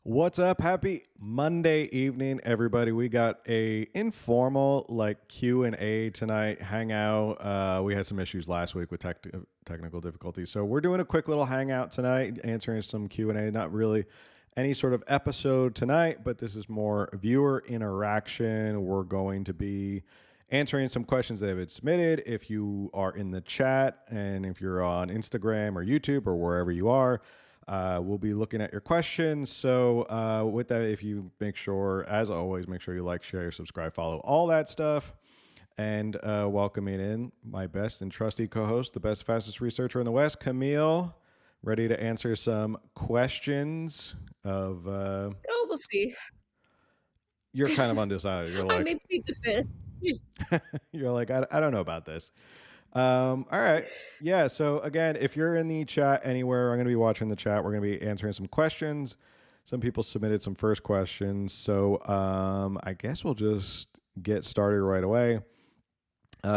What's up? Happy Monday evening, everybody. We got a informal Q&A tonight, hangout. We had some issues last week with technical difficulties. So we're doing a quick little hangout tonight, answering some Q&A. Not really any sort of episode tonight, but this is more viewer interaction. We're going to be answering some questions that have been submitted. If you are in the chat and if you're on Instagram or YouTube or wherever you are, we'll be looking at your questions. So with that, if you make sure, as always, make sure you like, share, subscribe, follow, all that stuff. And welcoming in my best and trusty co-host, the best, fastest researcher in the West, Camille, ready to answer some questions of... Oh, we'll see. You're kind of undecided. You're I like... may plead the fifth. You're like, I don't know about this. All right. Yeah. So again, if you're in the chat anywhere, I'm going to be watching the chat. We're going to be answering some questions. Some people submitted some first questions. So I guess we'll just get started right away.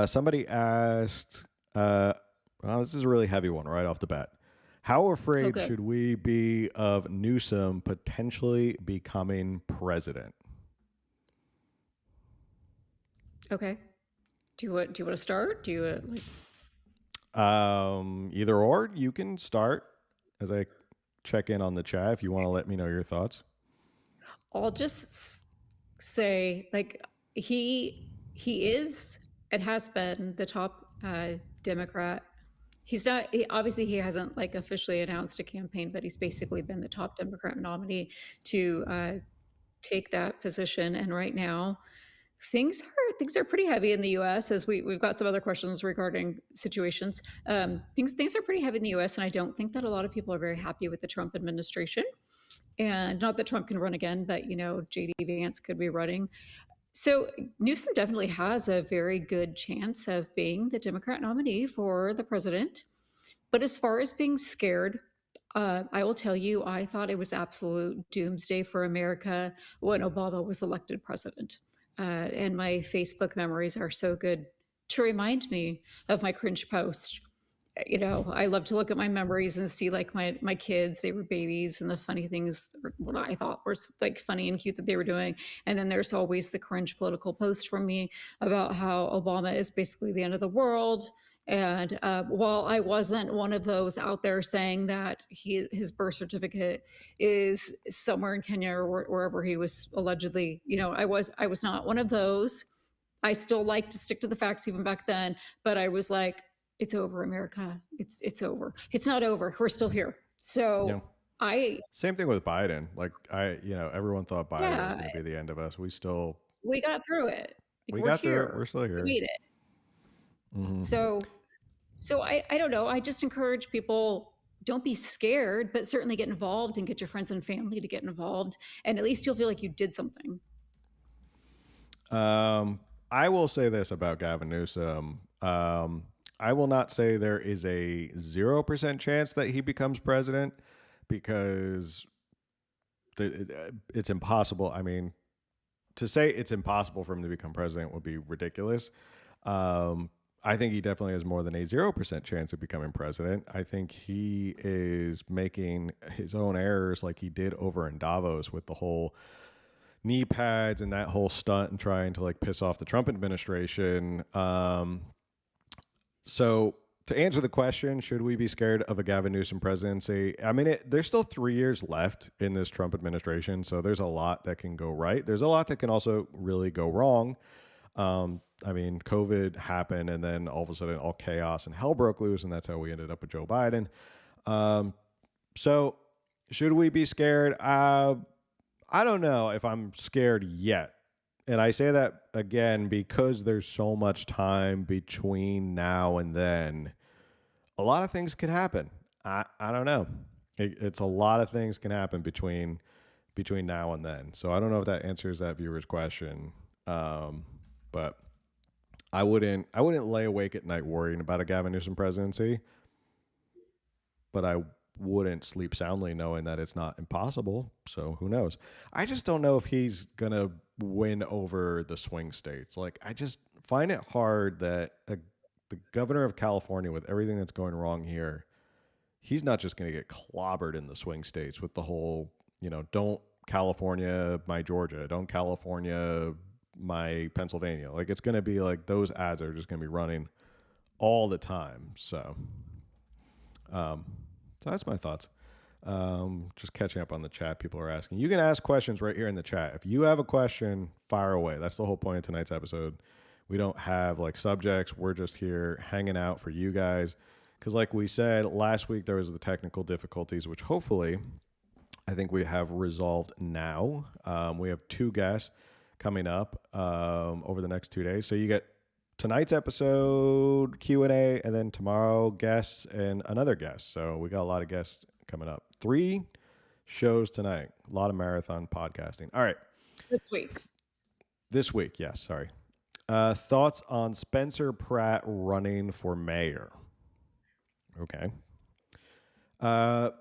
Somebody asked, well, this is a really heavy one right off the bat. How afraid should we be of Newsom potentially becoming president? Okay. Do you want to start? Do you like? Either or, you can start as I check in on the chat if you want to let me know your thoughts. I'll just say, like, he is and has been the top Democrat. He's not. Obviously, he hasn't like officially announced a campaign, but he's basically been the top Democrat nominee to take that position. And right now, things are pretty heavy in the U.S. As we've got some other questions regarding situations. Things are pretty heavy in the U.S. and I don't think that a lot of people are very happy with the Trump administration. And not that Trump can run again, but J.D. Vance could be running. So Newsom definitely has a very good chance of being the Democrat nominee for the president. But as far as being scared, I will tell you, I thought it was absolute doomsday for America when Obama was elected president. And my Facebook memories are so good to remind me of my cringe post. I love to look at my memories and see like my kids, they were babies, and the funny things, what I thought were like funny and cute that they were doing. And then there's always the cringe political post from me about how Obama is basically the end of the world. And while I wasn't one of those out there saying that his birth certificate is somewhere in Kenya or wherever he was allegedly, I was not one of those. I still like to stick to the facts even back then, but I was like, it's over, America. It's over. It's not over. We're still here. So yeah. Same thing with Biden. Like everyone thought Biden was going to be the end of us. We got through it. Like, we got through it. We're still here. We made it. Mm-hmm. So I don't know. I just encourage people, don't be scared, but certainly get involved and get your friends and family to get involved. And at least you'll feel like you did something. I will say this about Gavin Newsom. I will not say there is a 0% chance that he becomes president because it's impossible. I mean, to say it's impossible for him to become president would be ridiculous. I think he definitely has more than a 0% chance of becoming president. I think he is making his own errors like he did over in Davos with the whole knee pads and that whole stunt and trying to like piss off the Trump administration. So to answer the question, should we be scared of a Gavin Newsom presidency? I mean, there's still 3 years left in this Trump administration, so there's a lot that can go right. There's a lot that can also really go wrong. I mean, COVID happened, and then all of a sudden, all chaos and hell broke loose, and that's how we ended up with Joe Biden. So should we be scared? I don't know if I'm scared yet. And I say that again because there's so much time between now and then. A lot of things can happen. I don't know. It's a lot of things can happen between now and then. So I don't know if that answers that viewer's question. But I wouldn't lay awake at night worrying about a Gavin Newsom presidency. But I wouldn't sleep soundly knowing that it's not impossible. So who knows? I just don't know if he's going to win over the swing states. Like, I just find it hard that the governor of California, with everything that's going wrong here, he's not just going to get clobbered in the swing states with the whole, don't California my Georgia, don't California my Pennsylvania. Like it's going to be like those ads are just going to be running all the time. Um, so that's my thoughts. Just catching up on the chat. People are asking. You can ask questions right here in the chat. If you have a question, fire away. That's the whole point of tonight's episode. We don't have like subjects. We're just here hanging out for you guys. Because like we said last week, there was the technical difficulties, which hopefully I think we have resolved now. We have two guests coming up over the next 2 days. So you get tonight's episode Q&A, and then tomorrow guests and another guest. So we got a lot of guests coming up. 3 shows tonight. A lot of marathon podcasting. All right. This week. This week, yes. Sorry. Thoughts on Spencer Pratt running for mayor? Okay. I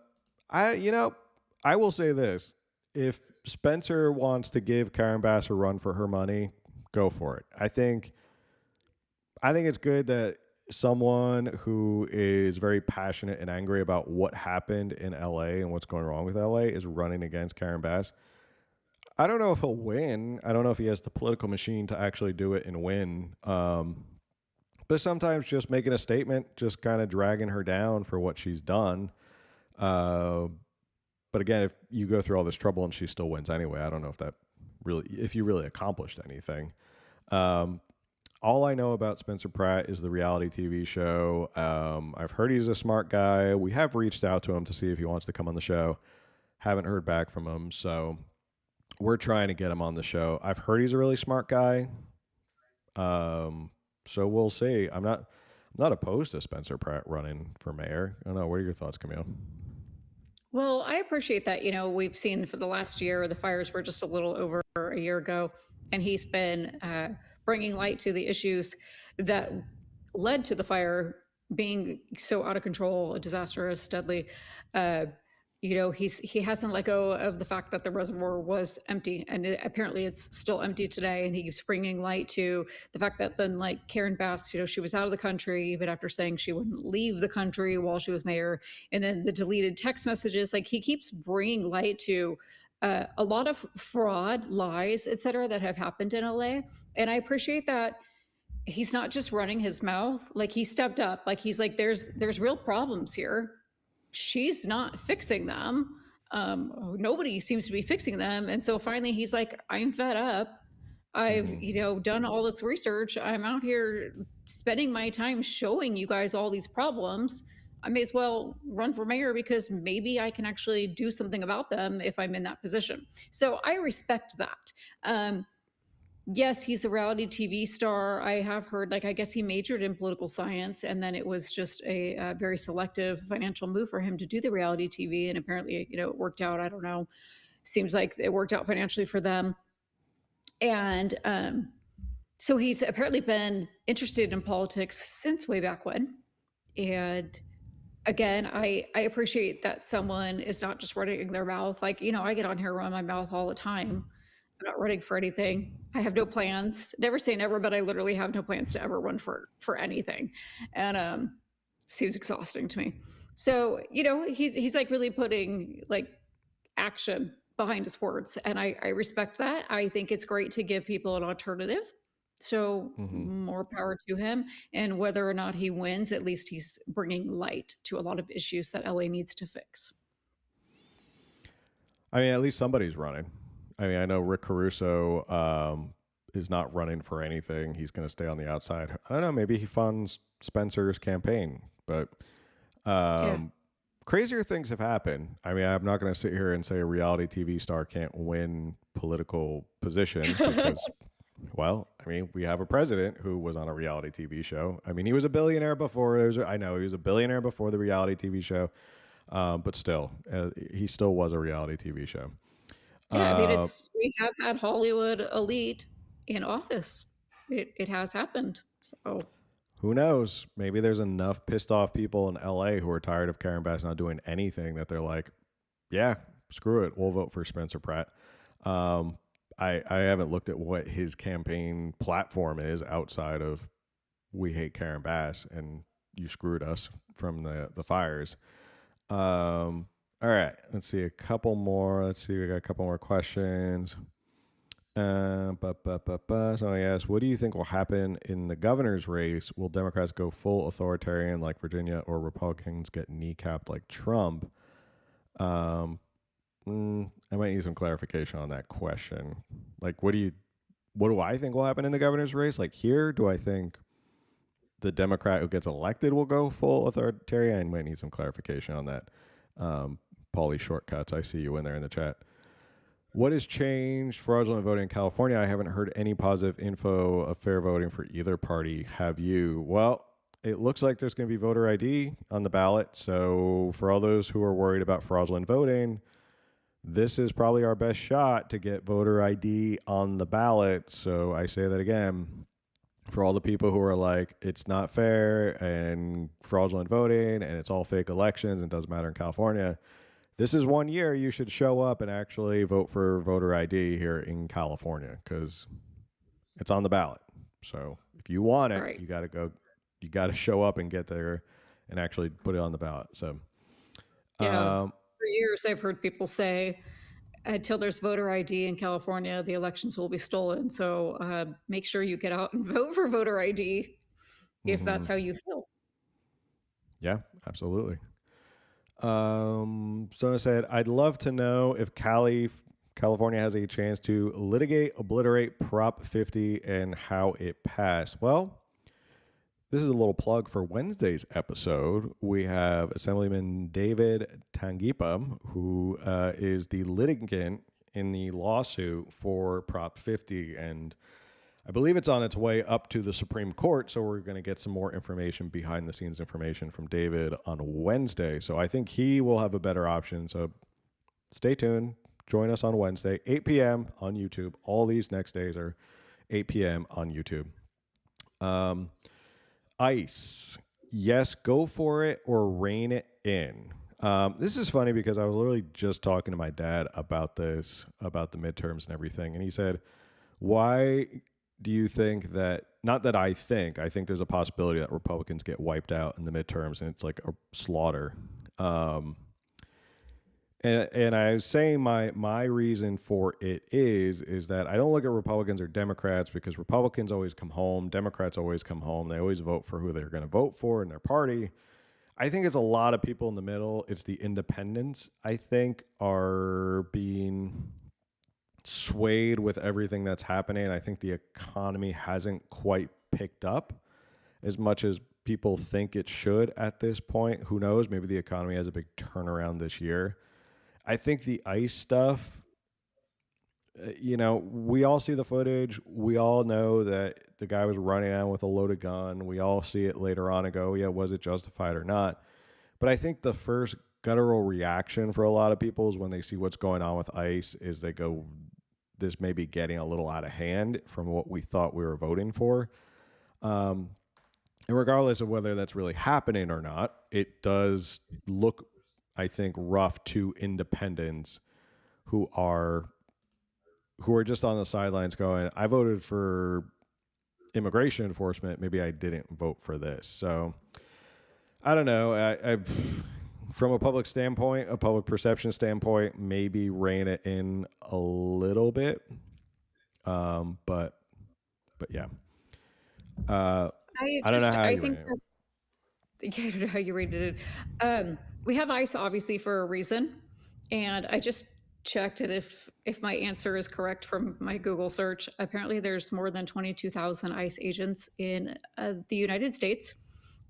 will say this. If Spencer wants to give Karen Bass a run for her money, go for it. I think it's good that someone who is very passionate and angry about what happened in LA and what's going wrong with LA is running against Karen Bass. I don't know if he'll win. I don't know if he has the political machine to actually do it and win. But sometimes just making a statement, just kind of dragging her down for what she's done. But again, if you go through all this trouble and she still wins anyway, I don't know if you really accomplished anything. All I know about Spencer Pratt is the reality TV show. I've heard he's a smart guy. We have reached out to him to see if he wants to come on the show. Haven't heard back from him, so we're trying to get him on the show. I've heard he's a really smart guy. So we'll see. I'm not opposed to Spencer Pratt running for mayor. I don't know. What are your thoughts, Camille? Well, I appreciate that. We've seen for the last year, the fires were just a little over a year ago, and he's been bringing light to the issues that led to the fire being so out of control, disastrous, deadly. He hasn't let go of the fact that the reservoir was empty, and apparently it's still empty today. And he's bringing light to the fact that then, like Karen Bass, she was out of the country even after saying she wouldn't leave the country while she was mayor, and then the deleted text messages. Like he keeps bringing light to a lot of fraud, lies, etc., that have happened in LA. And I appreciate that he's not just running his mouth. Like he stepped up. Like he's like, there's real problems here. She's not fixing them. Nobody seems to be fixing them. And so finally he's like, I'm fed up. I've, done all this research. I'm out here spending my time showing you guys all these problems. I may as well run for mayor because maybe I can actually do something about them if I'm in that position. So I respect that. Yes, he's a reality TV star. I have heard, I guess he majored in political science, and then it was just a very selective financial move for him to do the reality TV. And apparently, it worked out. I don't know. Seems like it worked out financially for them. And so he's apparently been interested in politics since way back when. And again, I appreciate that someone is not just running their mouth. I get on here, run my mouth all the time. I'm not running for anything. I have no plans. Never say never, but I literally have no plans to ever run for anything. And seems exhausting to me. So, he's like really putting action behind his words. And I respect that. I think it's great to give people an alternative. So more power to him. And whether or not he wins, at least he's bringing light to a lot of issues that LA needs to fix. I mean, at least somebody's running. I mean, I know Rick Caruso is not running for anything. He's going to stay on the outside. I don't know. Maybe he funds Spencer's campaign, but crazier things have happened. I mean, I'm not going to sit here and say a reality TV star can't win political positions because, well, I mean, we have a president who was on a reality TV show. I mean, he was a billionaire before. I know he was a billionaire before the reality TV show, but still, he still was a reality TV show. Yeah, I mean, we have had Hollywood elite in office. It has happened. So who knows? Maybe there's enough pissed off people in LA who are tired of Karen Bass not doing anything that they're like, yeah, screw it. We'll vote for Spencer Pratt. I haven't looked at what his campaign platform is outside of we hate Karen Bass and you screwed us from the fires. All right, let's see a couple more. Let's see, we got a couple more questions. So I asked, what do you think will happen in the governor's race? Will Democrats go full authoritarian like Virginia, or Republicans get kneecapped like Trump? Um, I might need some clarification on that question. Like, what do I think will happen in the governor's race? Like here, do I think the Democrat who gets elected will go full authoritarian? I might need some clarification on that. Paulie Shortcuts, I see you in there in the chat. What has changed fraudulent voting in California? I haven't heard any positive info of fair voting for either party. Have you? Well, it looks like there's going to be voter ID on the ballot. So for all those who are worried about fraudulent voting, this is probably our best shot to get voter ID on the ballot. So I say that again, for all the people who are like, it's not fair and fraudulent voting and it's all fake elections and doesn't matter in California. This is 1 year you should show up and actually vote for voter ID here in California because it's on the ballot. So if you want it, Right. you got to show up and get there and actually put it on the ballot. So, Yeah. um, For years, I've heard people say, until there's voter ID in California, the elections will be stolen. So make sure you get out and vote for voter ID if that's mhm. how you feel. Yeah, absolutely. Someone said, I'd love to know if California has a chance to obliterate Prop 50 and how it passed. Well, this is a little plug for Wednesday's episode. We have Assemblyman David Tangipa, who is the litigant in the lawsuit for Prop 50. And I believe it's on its way up to the Supreme Court. So we're going to get some more information, behind the scenes information from David on Wednesday. So I think he will have a better option. So stay tuned. Join us on Wednesday, 8 p.m. on YouTube. All these next days are 8 p.m. on YouTube. Ice. Yes, go for it or rein it in. This is funny because I was literally just talking to my dad about this, about the midterms and everything. And he said, why do you think that, not that I think there's a possibility that Republicans get wiped out in the midterms and it's like a slaughter. Um, and I was saying my reason for it is that I don't look at Republicans or Democrats because Republicans always come home, Democrats always come home. They always vote for who they're going to vote for in their party. I think it's a lot of people in the middle. It's the independents, I think, are being swayed with everything that's happening. I think the economy hasn't quite picked up as much as people think it should at this point. Who knows? Maybe the economy has a big turnaround this year. I think the ICE stuff, we all see the footage. We all know that the guy was running out with a loaded gun. We all see it later on and go, yeah, was it justified or not? But I think the first guttural reaction for a lot of people is when they see what's going on with ICE is they go, this may be getting a little out of hand from what we thought we were voting for. And regardless of whether that's really happening or not, it does look, I think, rough to independents who are just on the sidelines going, I voted for immigration enforcement. Maybe I didn't vote for this. So I don't know. From a public standpoint, a public perception standpoint, maybe rein it in a little bit. But yeah. I don't know how I you rein think it. that, yeah, I don't know how you rated it. We have ICE obviously for a reason, and I just checked it if my answer is correct from my Google search. Apparently, there's more than 22,000 ICE agents in the United States.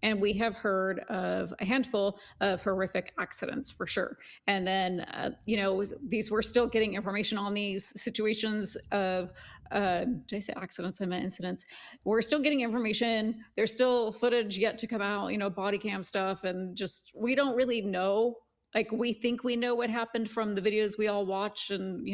And we have heard of a handful of horrific accidents for sure. And then, these we're still getting information on these situations of, did I say accidents? I meant incidents. We're still getting information. There's still footage yet to come out, body cam stuff. And just, we don't really know. Like, we think we know what happened from the videos we all watch. And,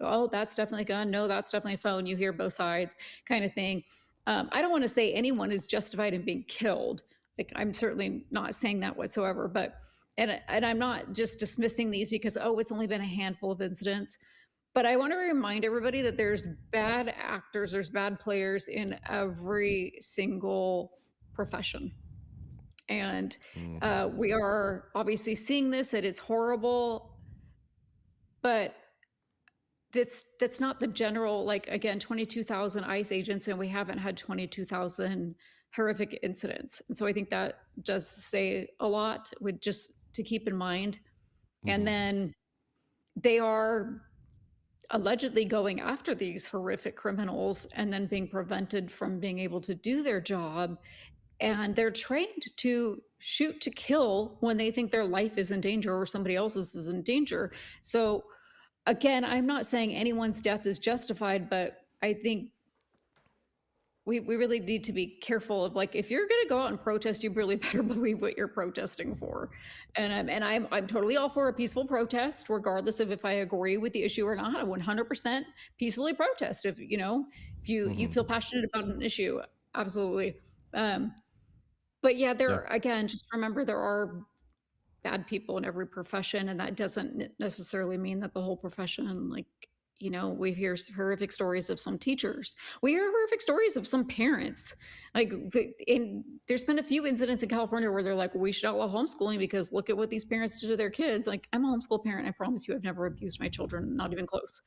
oh, that's definitely a gun. No, that's definitely a phone. You hear both sides kind of thing. I don't want to say anyone is justified in being killed. Like, I'm certainly not saying that whatsoever, but, and I'm not just dismissing these because, oh, it's only been a handful of incidents. But I want to remind everybody that there's bad actors, there's bad players in every single profession. And Mhm. we are obviously seeing this, and it's horrible, but that's not the general, like, again, 22,000 ICE agents, and we haven't had 22,000 horrific incidents. And so I think that does say a lot, with just to keep in mind. And Mhm. then they are allegedly going after these horrific criminals and then being prevented from being able to do their job. And they're trained to shoot to kill when they think their life is in danger or somebody else's is in danger. So, again, I'm not saying anyone's death is justified, but I think we really need to be careful of, like, if you're going to go out and protest, you really better believe what you're protesting for. And I'm totally all for a peaceful protest, regardless of if I agree with the issue or not. I 100% peacefully protest if if you feel Mhm. passionate about an issue. Absolutely. um but yeah, Yeah. there again, just remember there are bad people in every profession, and that doesn't necessarily mean that the whole profession, like, we hear horrific stories of some teachers. We hear horrific stories of some parents. Like, there's been a few incidents in California where they're like, well, we should outlaw homeschooling because look at what these parents do to their kids. Like, I'm a homeschool parent. I promise you, I've never abused my children, not even close.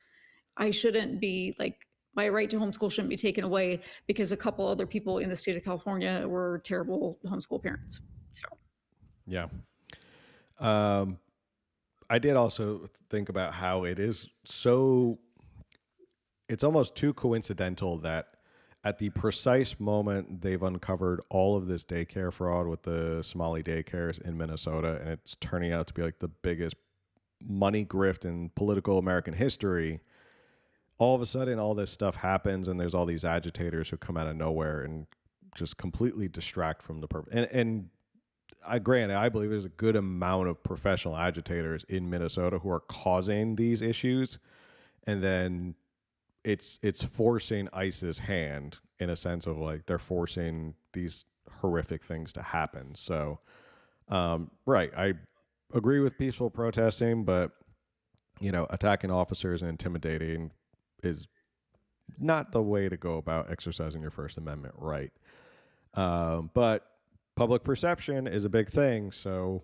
I shouldn't be like, my right to homeschool shouldn't be taken away because a couple other people in the state of California were terrible homeschool parents. So, Yeah. Um, I did also think about how it is so, it's almost too coincidental that at the precise moment they've uncovered all of this daycare fraud with the Somali daycares in Minnesota, and it's turning out to be like the biggest money grift in political American history. All of a sudden, all this stuff happens, and there's all these agitators who come out of nowhere and just completely distract from the purpose. And I believe there's a good amount of professional agitators in Minnesota who are causing these issues, and then it's forcing ICE's hand in a sense of like they're forcing these horrific things to happen. So, right, I agree with peaceful protesting, but attacking officers and intimidating is not the way to go about exercising your First Amendment right. But public perception is a big thing, so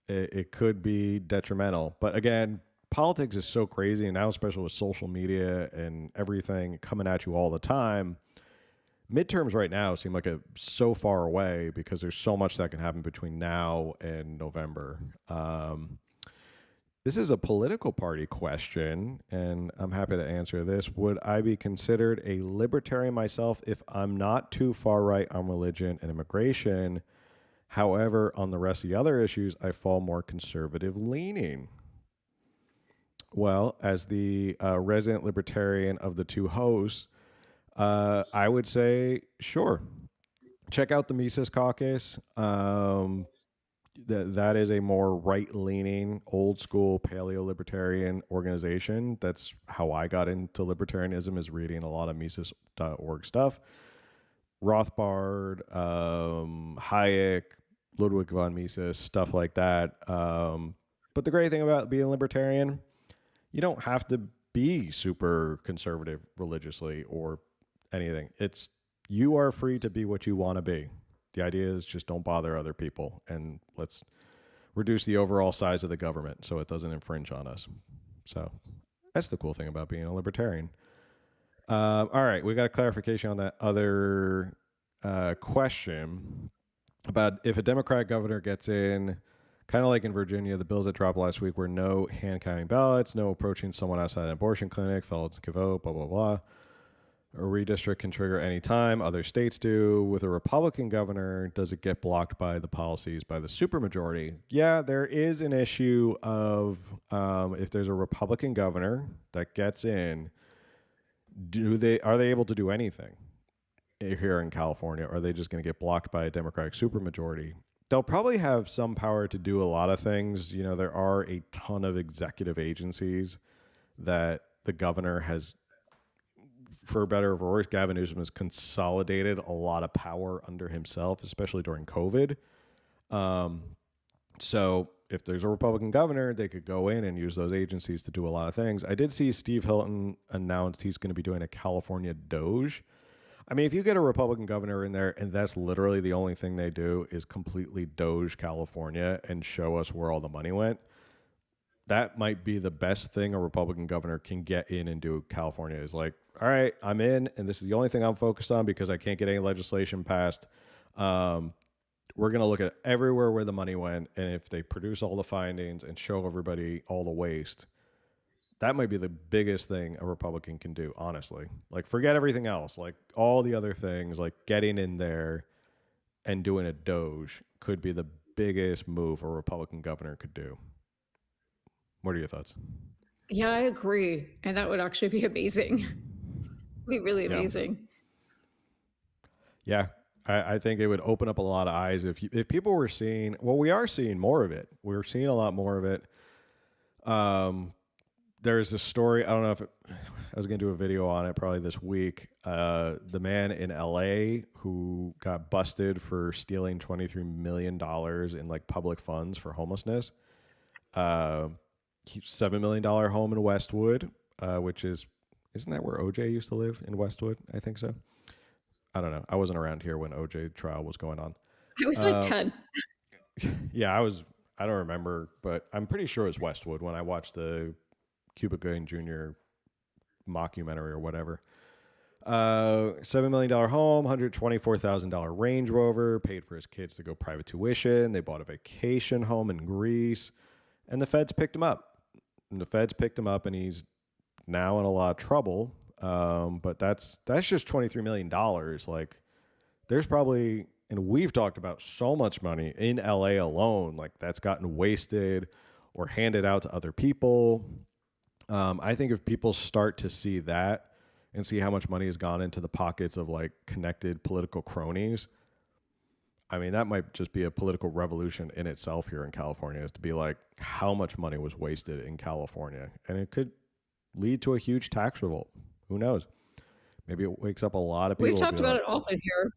it could be detrimental. But again, politics is so crazy, and now especially with social media and everything coming at you all the time. Midterms right now seem like so far away because there's so much that can happen between now and November. This is a political party question, and I'm happy to answer this. Would I be considered a libertarian myself if I'm not too far right on religion and immigration? However, on the rest of the other issues, I fall more conservative leaning. Well, as the resident libertarian of the two hosts, I would say sure. Check out the Mises Caucus. That is a more right leaning, old school paleo libertarian organization. That's how I got into libertarianism, is reading a lot of Mises.org stuff. Rothbard, Hayek, Ludwig von Mises, stuff like that. But the great thing about being libertarian, you don't have to be super conservative religiously or anything. It's you are free to be what you want to be. The idea is just don't bother other people, and let's reduce the overall size of the government so it doesn't infringe on us. So that's the cool thing about being a libertarian. All right, we got a clarification on that other question about if a Democrat governor gets in, kind of like in Virginia, the bills that dropped last week were no hand counting ballots, no approaching someone outside an abortion clinic, felons can vote, blah, blah, blah. A redistrict can trigger any time. Other states do. With a Republican governor, does it get blocked by the policies by the supermajority? Yeah, there is an issue of if there's a Republican governor that gets in, are they able to do anything here in California? Or are they just going to get blocked by a Democratic supermajority? They'll probably have some power to do a lot of things. There are a ton of executive agencies that the governor has, for better or for worse, Gavin Newsom has consolidated a lot of power under himself, especially during COVID. So if there's a Republican governor, they could go in and use those agencies to do a lot of things. I did see Steve Hilton announced he's going to be doing a California Doge. I mean, if you get a Republican governor in there and that's literally the only thing they do is completely doge California and show us where all the money went, that might be the best thing a Republican governor can get in and do. California is like, all right, I'm in, and this is the only thing I'm focused on because I can't get any legislation passed. We're going to look at everywhere where the money went, and if they produce all the findings and show everybody all the waste, that might be the biggest thing a Republican can do, honestly. Like, forget everything else. Like, all the other things, like getting in there and doing a doge could be the biggest move a Republican governor could do. What are your thoughts? Yeah, I agree. And that would actually be amazing. Be really Yeah. amazing. Yeah. I think it would open up a lot of eyes if people were seeing, well, we are seeing more of it. We're seeing a lot more of it. There's a story. I don't know if I was going to do a video on it probably this week. The man in LA who got busted for stealing $23 million in like public funds for homelessness. $7 million home in Westwood, which isn't that where OJ used to live in Westwood? I think so. I don't know. I wasn't around here when OJ trial was going on. I was like 10. Yeah, I don't remember, but I'm pretty sure it was Westwood when I watched the Cuba Gooding Jr. mockumentary or whatever. $7 million home, $124,000 Range Rover, paid for his kids to go private tuition. They bought a vacation home in Greece, and the feds picked him up. And he's now in a lot of trouble. But that's just $23 million. Like, there's probably, and we've talked about so much money in LA alone, like that's gotten wasted or handed out to other people. I think if people start to see that and see how much money has gone into the pockets of like connected political cronies, I mean, that might just be a political revolution in itself here in California, is to be like, how much money was wasted in California? And it could lead to a huge tax revolt. Who knows? Maybe it wakes up a lot of people. We've talked about it often here.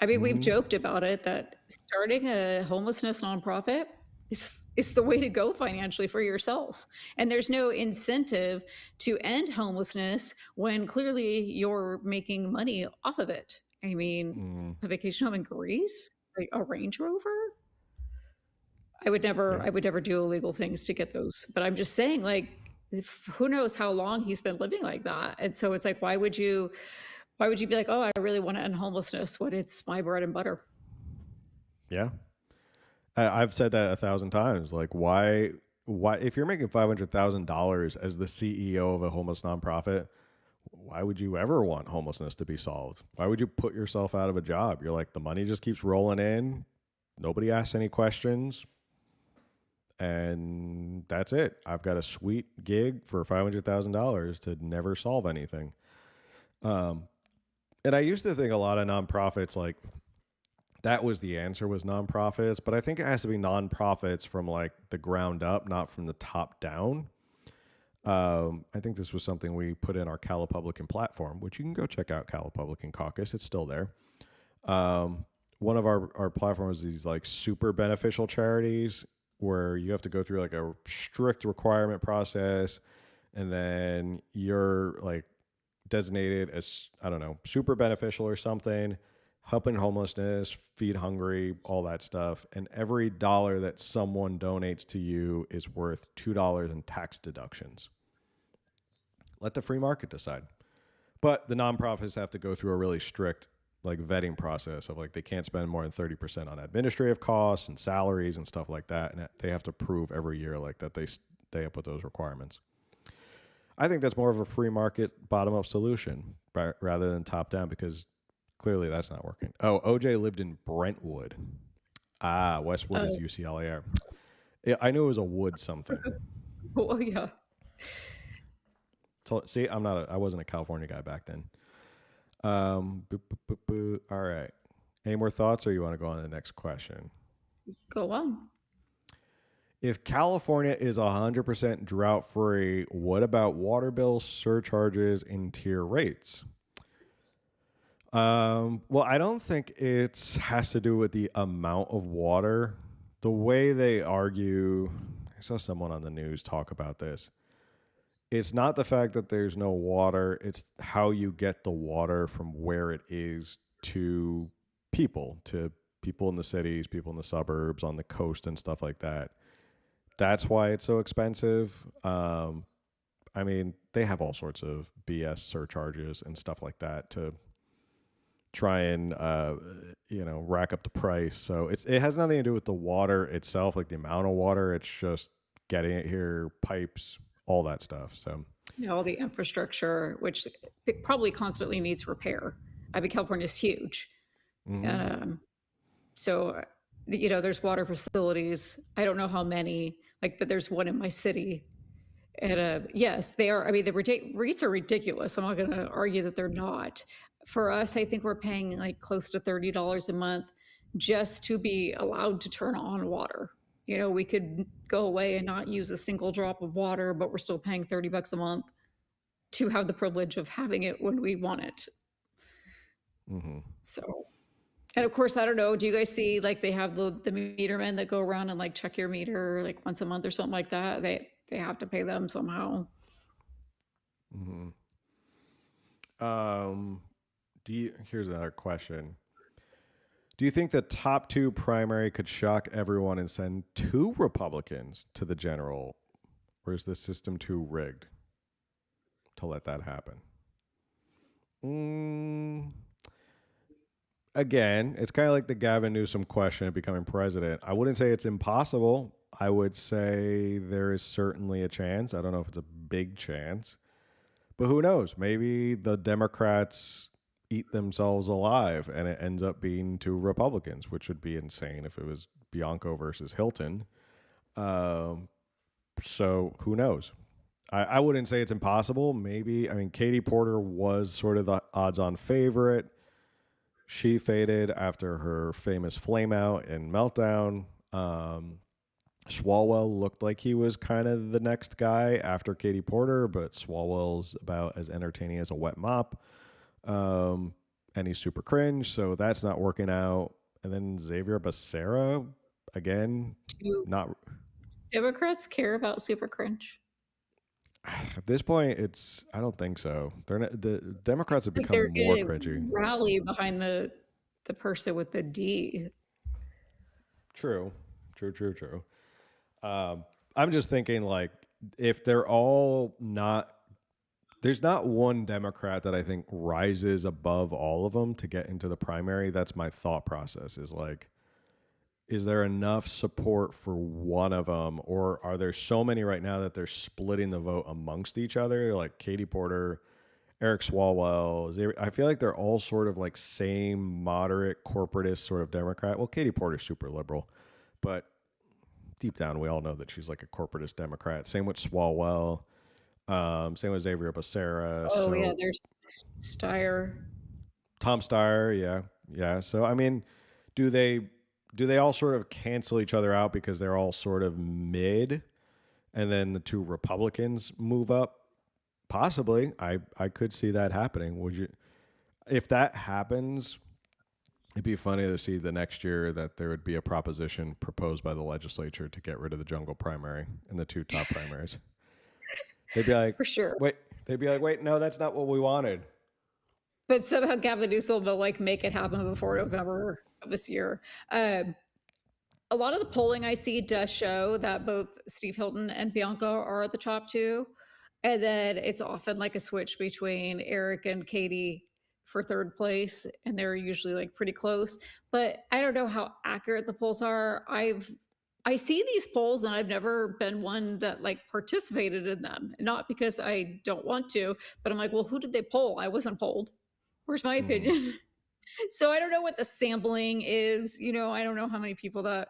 I mean, we've joked about it that starting a homelessness nonprofit is the way to go financially for yourself. And there's no incentive to end homelessness when clearly you're making money off of it. I mean, a vacation home in Greece, like a Range Rover. I would never do illegal things to get those. But I'm just saying, like, who knows how long he's been living like that? And so it's like, why would you be like, oh, I really want to end homelessness when it's my bread and butter? Yeah. I've said that 1,000 times. Like, why, if you're making $500,000 as the CEO of a homeless nonprofit, why would you ever want homelessness to be solved? Why would you put yourself out of a job? You're like, the money just keeps rolling in. Nobody asks any questions. And that's it. I've got a sweet gig for $500,000 to never solve anything. And I used to think a lot of nonprofits, like, that was the answer, was nonprofits. But I think it has to be nonprofits from like the ground up, not from the top down. I think this was something we put in our Calipublican platform, which you can go check out, Calipublican Caucus. It's still there. One of our platforms is these like super beneficial charities where you have to go through like a strict requirement process, and then you're like designated as, I don't know, super beneficial or something, helping homelessness, feed hungry, all that stuff. And every dollar that someone donates to you is worth $2 in tax deductions. Let the free market decide. But the nonprofits have to go through a really strict like vetting process of like, they can't spend more than 30% on administrative costs and salaries and stuff like that. And they have to prove every year like that they stay up with those requirements. I think that's more of a free market bottom up solution rather than top down, because clearly that's not working. Oh, OJ lived in Brentwood. Westwood is UCLA. I knew it was a wood something. Well, yeah. So, see, I wasn't a California guy back then. All right. Any more thoughts, or you want to go on to the next question? Go on. If California is 100% drought free, what about water bill surcharges and tier rates? Well, I don't think it has to do with the amount of water. The way they argue, I saw someone on the news talk about this. it's not the fact that there's no water, it's how you get the water from where it is to people in the cities, people in the suburbs, on the coast, and stuff like that. That's why it's so expensive. I mean, they have all sorts of BS surcharges and stuff like that to try and rack up the price. So it has nothing to do with the water itself, like the amount of water. It's just getting it here, pipes, all that stuff. So All the infrastructure, which it probably constantly needs repair. I mean, California's huge. hmm And so, there's water facilities. I don't know how many, like, but there's one in my city. And yes, they are. I mean, the rates are ridiculous. I'm not going to argue that they're not. For us, I think we're paying like close to $30 a month just to be allowed to turn on water. We could go away and not use a single drop of water, but we're still paying $30 a month to have the privilege of having it when we want it. hmm So, and of course, I don't know. Do you guys see like they have the meter men that go around and like check your meter like once a month or something like that? They have to pay them somehow. hmm Um, here's another question. Do you think the top two primary could shock everyone and send two Republicans to the general? Or is the system too rigged to let that happen? Mm, again, it's kind of like the Gavin Newsom question of becoming president. I wouldn't say it's impossible. I would say there is certainly a chance. I don't know if it's a big chance, but who knows? Maybe the Democrats eat themselves alive and it ends up being two Republicans, which would be insane if it was Bianco versus Hilton. Um, so who knows? I wouldn't say it's impossible. Maybe. I mean, Katie Porter was sort of the odds on favorite. She faded after her famous flame out and meltdown. Swalwell looked like he was kind of the next guy after Katie Porter, but Swalwell's about as entertaining as a wet mop. Um, and he's super cringe, so that's not working out. And then Xavier Becerra, again, Do not Democrats care about super cringe? at this point. I don't think so. They're not, the Democrats have Like become they're more going cringy. to rally behind the person with the D. True, true. Um, I'm just thinking like if they're all not there's not one Democrat that I think rises above all of them to get into the primary. That's my thought process is like, is there enough support for one of them? Or are there so many right now that they're splitting the vote amongst each other? Like Katie Porter, Eric Swalwell. I feel like they're all sort of like same moderate corporatist sort of Democrat. Well, Katie Porter's super liberal, but deep down we all know that she's like a corporatist Democrat. Same with Swalwell. Same with Xavier Becerra. Oh yeah, So there's Steyer. Tom Steyer, yeah. So I mean, do they do they all sort of cancel each other out because they're all sort of mid, and then the two Republicans move up? Possibly, I could see that happening. Would you? If that happens, it'd be funny to see the next year that there would be a proposition proposed by the legislature to get rid of the jungle primary and the two top primaries. They'd be like, For sure. wait. They'd be like, wait, no, that's not what we wanted. But somehow Gavin Newsom will like make it happen before November of this year. A lot of the polling I see does show that both Steve Hilton and Bianca are the top two. And then it's often like a switch between Eric and Katie for third place. And they're usually like pretty close. But I don't know how accurate the polls are. I see these polls and I've never been one that like participated in them. Not because I don't want to, but I'm like, well, who did they poll? I wasn't polled. Where's my Mm-hmm. opinion? So I don't know what the sampling is. I don't know how many people that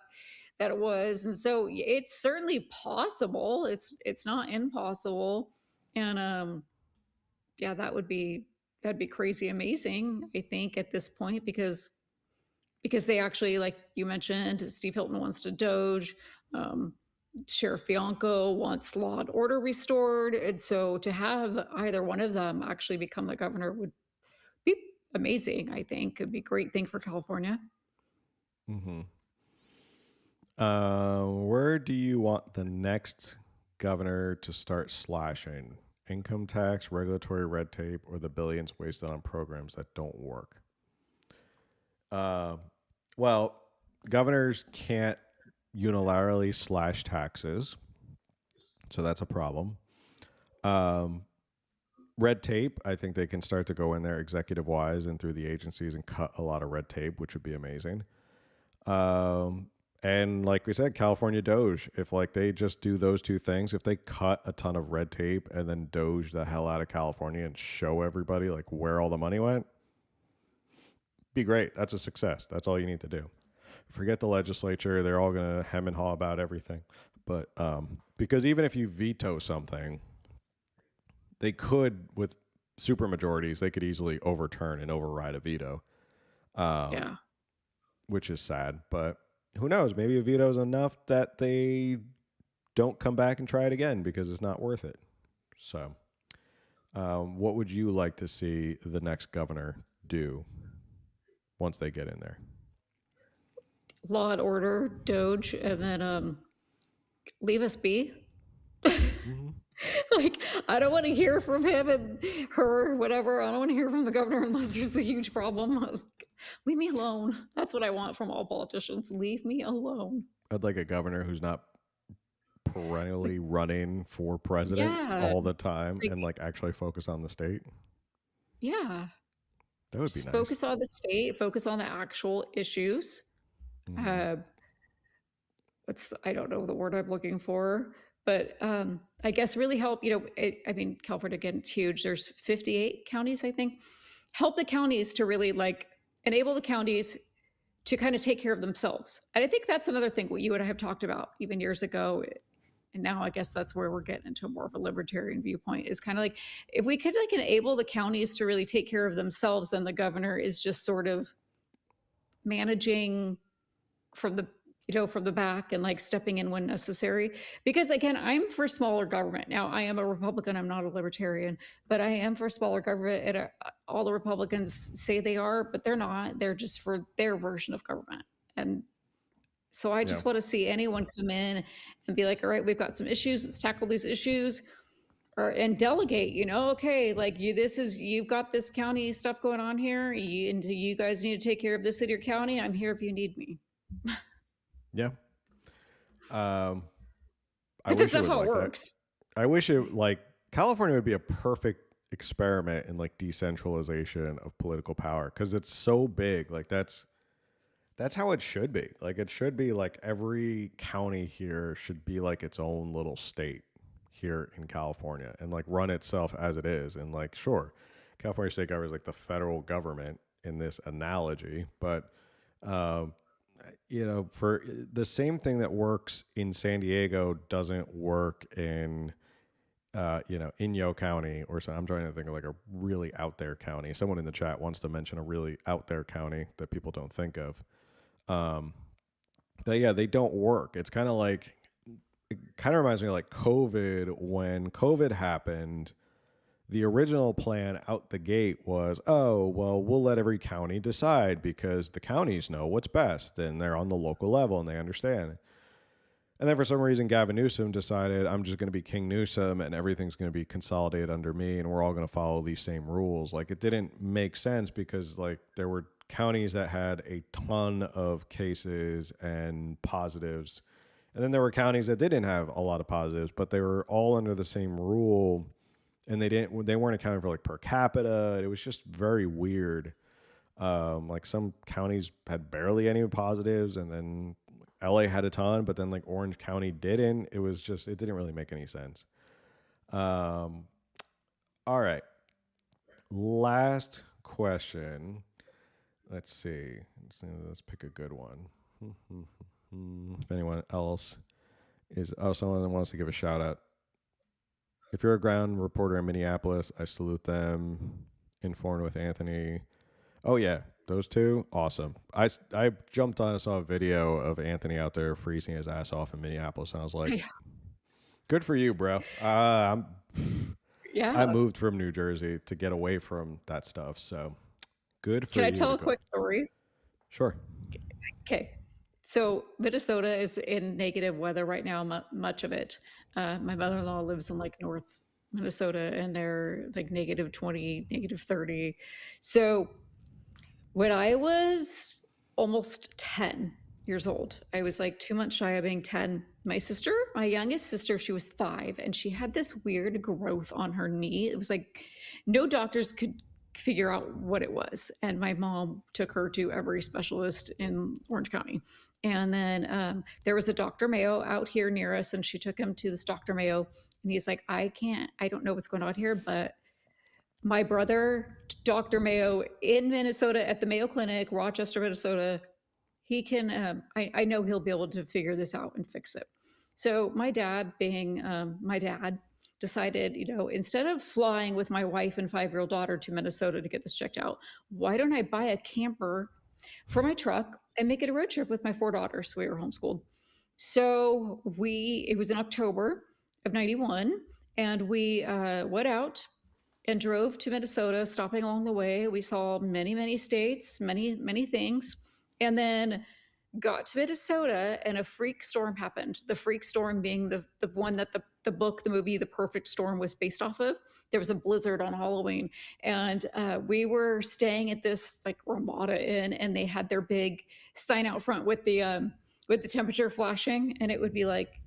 it was, and so it's certainly possible. It's not impossible, and yeah, that'd be crazy amazing. I think at this point because they actually, like you mentioned, Steve Hilton wants to doge. Um, Sheriff Bianco wants law and order restored, and so to have either one of them actually become the governor would be amazing. I think it'd be a great thing for California. Mm-hmm. Where do you want the next governor to start slashing? income tax, regulatory red tape, or the billions wasted on programs that don't work. Uh, well, governors can't unilaterally slash taxes, so that's a problem. Um, red tape, I think they can start to go in there executive wise and through the agencies and cut a lot of red tape, which would be amazing. Um, and like we said, California Doge, if like they just do those two things, if they cut a ton of red tape and then Doge the hell out of California and show everybody like where all the money went, be great. That's a success. That's all you need to do. Forget the legislature. They're all going to hem and haw about everything. But because even if you veto something, they could, with super majorities, they could easily overturn and override a veto, um, Yeah. which is sad. But who knows? Maybe a veto is enough that they don't come back and try it again because it's not worth it. So, what would you like to see the next governor do once they get in there? Law and Order, Doge, and then leave us be. Mm-hmm. Like, I don't want to hear from him and her, whatever. I don't want to hear from the governor unless there's a huge problem. Leave me alone. That's what I want from all politicians. Leave me alone. I'd like a governor who's not perennially running for president Yeah. all the time Like, and like actually focus on the state. yeah. That would be Just nice. focus on the state, focus on the actual issues. Mm-hmm. Uh, I don't know the word I'm looking for, but I guess really help, I mean, California, again, it's huge. There's 58 counties, I think. Help the counties to really like enable the counties to kind of take care of themselves. And I think that's another thing what you and I have talked about even years ago. And now I guess that's where we're getting into more of a libertarian viewpoint is kind of like if we could like enable the counties to really take care of themselves, and the governor is just sort of managing from the from the back and like stepping in when necessary. Because again, I'm for smaller government. Now I am a Republican, I'm not a libertarian, but I am for smaller government. And all the Republicans say they are, but they're not. They're just for their version of government. And so I Yeah. just want to see anyone come in and be like, all right, we've got some issues, let's tackle these issues. Or and delegate, okay, like you've got this county stuff going on here, and you guys need to take care of this in your county. I'm here if you need me. Yeah. Um, I But that's wish it not was how it like that. works. I wish it like California would be a perfect experiment in like decentralization of political power because it's so big. Like that's how it should be. Like it should be like every county here should be like its own little state here in California and like run itself as it is. And like sure, California state government is like the federal government in this analogy, but um, for the same thing that works in San Diego doesn't work in Inyo County or so. I'm trying to think of like a really out there county. Someone in the chat wants to mention a really out there county that people don't think of. Um, yeah, they don't work. It's kind of like it kind of reminds me of like COVID. When COVID happened, the original plan out the gate was, oh, well, we'll let every county decide because the counties know what's best and they're on the local level and they understand. And then for some reason, Gavin Newsom decided I'm just going to be King Newsom and everything's going to be consolidated under me and we're all going to follow these same rules. Like it didn't make sense because like there were counties that had a ton of cases and positives. And then there were counties that didn't have a lot of positives, but they were all under the same rule and they weren't accounting for like per capita. It was just very weird. Like some counties had barely any positives, and then LA had a ton, but then like Orange County didn't. It didn't really make any sense. Um, all right, last question. Let's see. Let's pick a good one. If anyone else someone wants to give a shout out. If you're a ground reporter in Minneapolis, I salute them. Informed with Anthony. Oh yeah, those two, awesome. I jumped on and saw a video of Anthony out there freezing his ass off in Minneapolis, and I was like, "Good for you, bro." I Yeah. moved from New Jersey to get away from that stuff, so good for Can I you tell to a go. quick story? Sure. Okay. So Minnesota is in negative weather right now, much of it. My mother-in-law lives in like North. Minnesota, and they're like -20, -30. So when I was almost 10 years old, I was like 2 months shy of being 10. My sister, my youngest sister, she was 5, and she had this weird growth on her knee. It was like no doctors could figure out what it was. And my mom took her to every specialist in Orange County. And then there was a Dr. Mayo out here near us, and she took him to this Dr. Mayo. And he's like, I don't know what's going on here, but my brother, Dr. Mayo in Minnesota at the Mayo Clinic, Rochester, Minnesota, he can, I know he'll be able to figure this out and fix it. So my dad, being my dad, decided, instead of flying with my wife and 5-year-old daughter to Minnesota to get this checked out, why don't I buy a camper for my truck and make it a road trip with my 4 daughters? We were homeschooled. So it was in October of 91, and we went out and drove to Minnesota, stopping along the way. We saw many, many states, many, many things, and then got to Minnesota, and a freak storm happened. The freak storm being the one that the book, the movie, The Perfect Storm was based off of. There was a blizzard on Halloween, and we were staying at this like Ramada Inn, and they had their big sign out front with the temperature flashing, and it would be like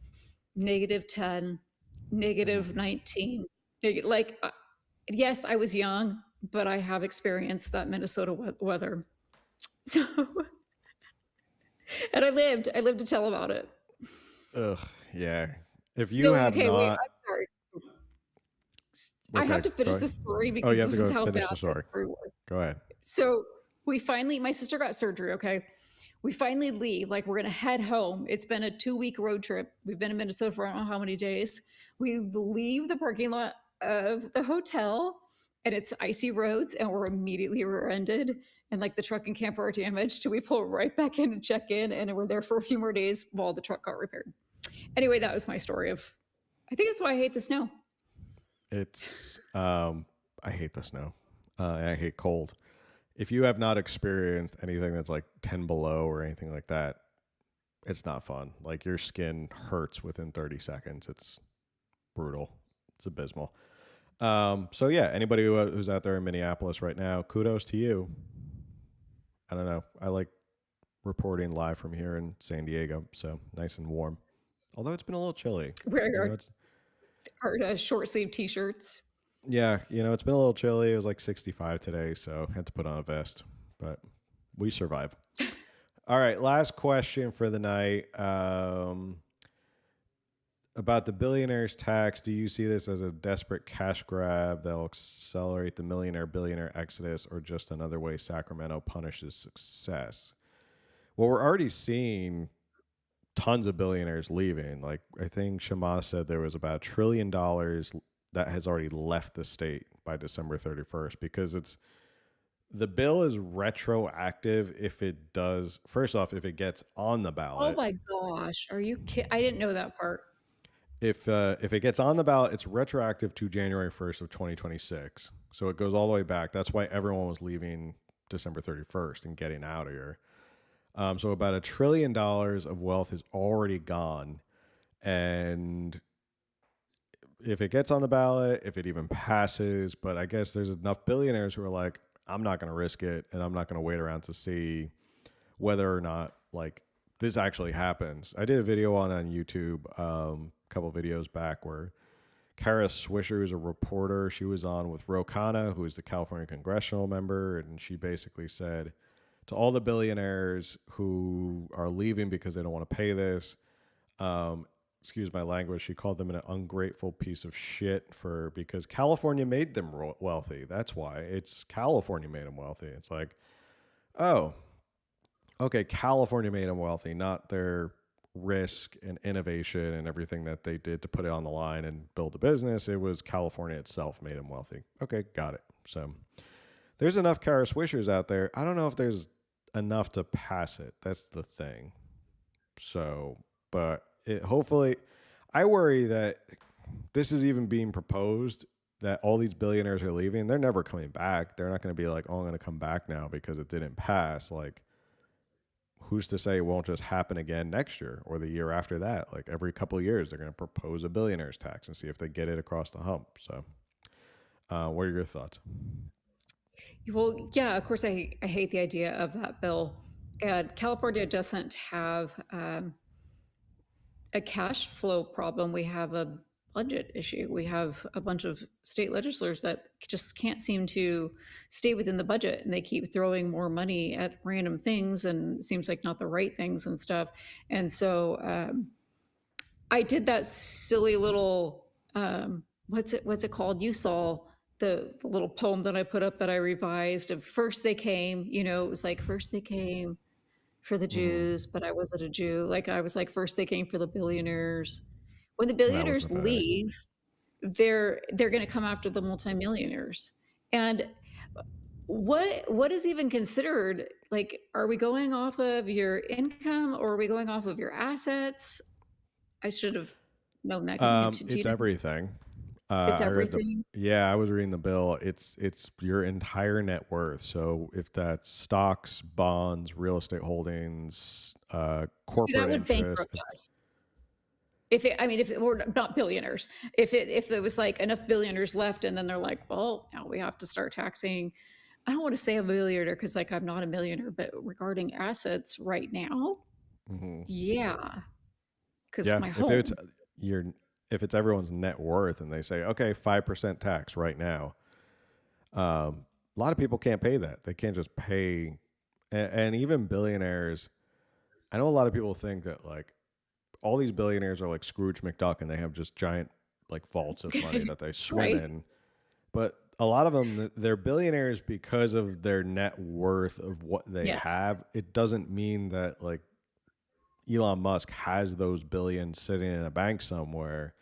-10, -19, like. Yes, I was young, but I have experienced that Minnesota weather. So, and I lived to tell about it. Ugh, yeah. If you No, have okay, wait, not, I'm sorry. I okay, have to go finish ahead. this story Oh, you because have to this is go how finish bad the that story. story was. Go ahead. So my sister got surgery, okay? We finally leave, like we're gonna head home. It's been a 2-week road trip. We've been in Minnesota for I don't know how many days. We leave the parking lot of the hotel, and it's icy roads, and we're immediately rear-ended, and like the truck and camper are damaged. So we pull right back in and check in, and we're there for a few more days while the truck got repaired. Anyway, that was my story of. I think that's why I hate the snow. It's I hate the snow. And I hate cold. If you have not experienced anything that's like 10 below or anything like that, it's not fun. Like your skin hurts within 30 seconds. It's brutal. It's abysmal. So yeah, anybody who's out there in Minneapolis right now, kudos to you. I don't know. I like reporting live from here in San Diego, so nice and warm. Although it's been a little chilly. Wear It's our short sleeve t-shirts. yeah, it's been a little chilly. It was like 65 today, so had to put on a vest, but we survive. All right, last question for the night. About the billionaires tax, do you see this as a desperate cash grab that'll accelerate the billionaire exodus, or just another way Sacramento punishes success? Well, we're already seeing tons of billionaires leaving. Like I think Shama said there was about $1 trillion that has already left the state by December 31st, because the bill is retroactive if it does. First off, if it gets on the Oh ballot. my gosh, are you kidding? I didn't know that part. If it gets on the ballot, it's retroactive to January 1st of 2026. So it goes all the way back. That's why everyone was leaving December 31st and getting out of here. So about $1 trillion of wealth is already gone. And if it gets on the ballot, if it even passes, but I guess there's enough billionaires who are like, I'm not going to risk it, and I'm not going to wait around to see whether or not like this actually happens. I did a video on YouTube a couple videos back where Kara Swisher, who's a reporter, she was on with Ro Khanna, who is the California congressional member, and she basically said to all the billionaires who are leaving because they don't want to pay this, excuse my language, she called them an ungrateful piece of shit because California made them wealthy. That's why. It's California made them wealthy. It's like, oh, okay, California made them wealthy, not their risk and innovation and everything that they did to put it on the line and build a business. It was California itself made them wealthy. Okay, got it. So there's enough Kara Swishers out there. I don't know if there's enough to pass it. That's the thing. So, but hopefully, I worry that this is even being proposed, that all these billionaires are leaving. They're never coming back. They're not going to be like, oh, I'm going to come back now because it didn't pass. Like, who's to say it won't just happen again next year or the year after that? Like every couple of years, they're going to propose a billionaire's tax and see if they get it across the hump. So, what are your thoughts? Well, yeah, of course, I hate the idea of that bill. And California doesn't have a cash flow problem. We have a budget issue. We have a bunch of state legislators that just can't seem to stay within the budget, and they keep throwing more money at random things, and it seems like not the right things and stuff. And so I did that silly little what's it called? You saw the little poem that I put up that I revised of first they came, it was like first they came for the Mm-hmm. Jews, but I wasn't a Jew. Like I was like first they came for the billionaires. When the That was billionaires pathetic. leave, they're going to come after the multimillionaires. And what is even considered, like, are we going off of your income or are we going off of your assets? I should have known that going into, do you It's know? everything. It's I read the everything. Yeah, I was reading the bill. It's your entire net worth. So if that's stocks, bonds, real estate holdings, See, that corporate would interest, bankrupt us. If it were not billionaires, if there was like enough billionaires left, and then they're like, well, now we have to start taxing. I don't want to say a millionaire because like I'm not a millionaire, but regarding assets right now, mhm. yeah, because Yeah, my if it's home, your if it's everyone's net worth and they say, okay, 5% tax right now, a lot of people can't pay that. They can't just pay, and even billionaires. I know a lot of people think that like all these billionaires are like Scrooge McDuck and they have just giant like vaults of money that they swim right? in. But a lot of them, they're billionaires because of their net worth of what they Yes, have. It doesn't mean that like Elon Musk has those billions sitting in a bank somewhere.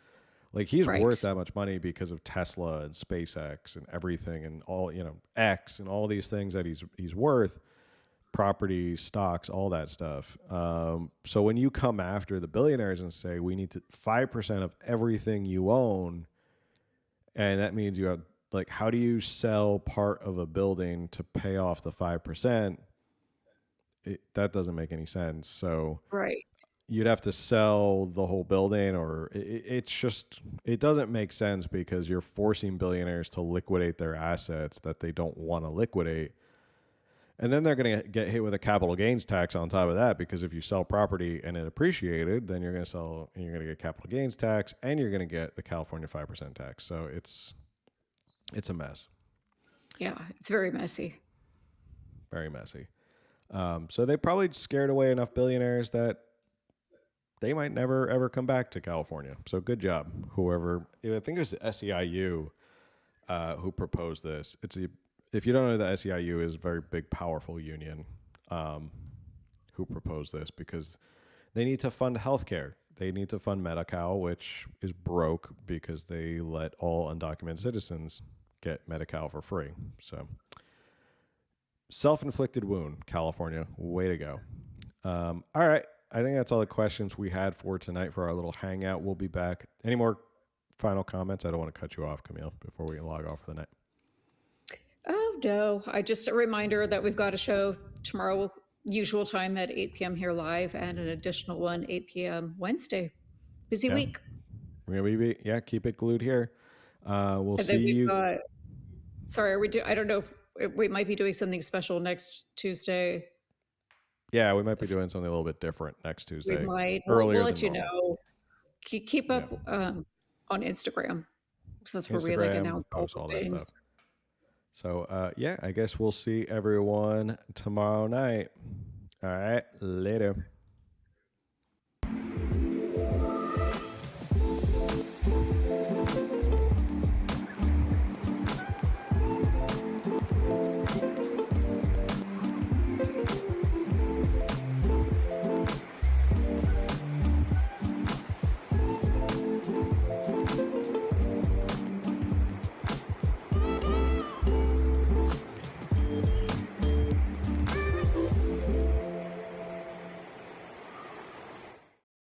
Like he's worth right, that much money because of Tesla and SpaceX and everything and all, X and all these things that he's worth, property, stocks, all that stuff. So when you come after the billionaires and say we need to 5% of everything you own, and that means you have like how do you sell part of a building to pay off the 5%? That doesn't make any sense. So right. you'd have to sell the whole building, or it's just it doesn't make sense because you're forcing billionaires to liquidate their assets that they don't want to liquidate, and then they're going to get hit with a capital gains tax on top of that, because if you sell property and it appreciated, then you're going to get capital gains tax and you're going to get the California 5% tax. So it's a mess. Yeah, it's very messy. Very messy. So they probably scared away enough billionaires that they might never ever come back to California. So good job, whoever. I think it was the SEIU who proposed this. If you don't know, the SEIU is a very big, powerful union um, who proposed this because they need to fund healthcare. They need to fund Medi-Cal, which is broke because they let all undocumented citizens get Medi-Cal for free. So self-inflicted wound, California. Way to go. All right. I think that's all the questions we had for tonight for our little hangout. We'll be back. Any more final comments? I don't want to cut you off, Camille, before we log off for the night. Oh no, I just a reminder that we've got a show tomorrow, usual time at 8 p.m. here live, and an additional one 8 p.m. Wednesday. Busy Yeah. week. We're going to be, yeah, keep it glued here. We'll And see then we've you. got, sorry, are we do, I don't know if we might be doing something special next Tuesday. Yeah, we might be doing something a little bit different next We Tuesday, might, we'll earlier than let you normal. know. Keep Yeah. up on Instagram. So that's where we like Instagram, announce all post all the that stuff. things. So, yeah, I guess we'll see everyone tomorrow night. All right. Later.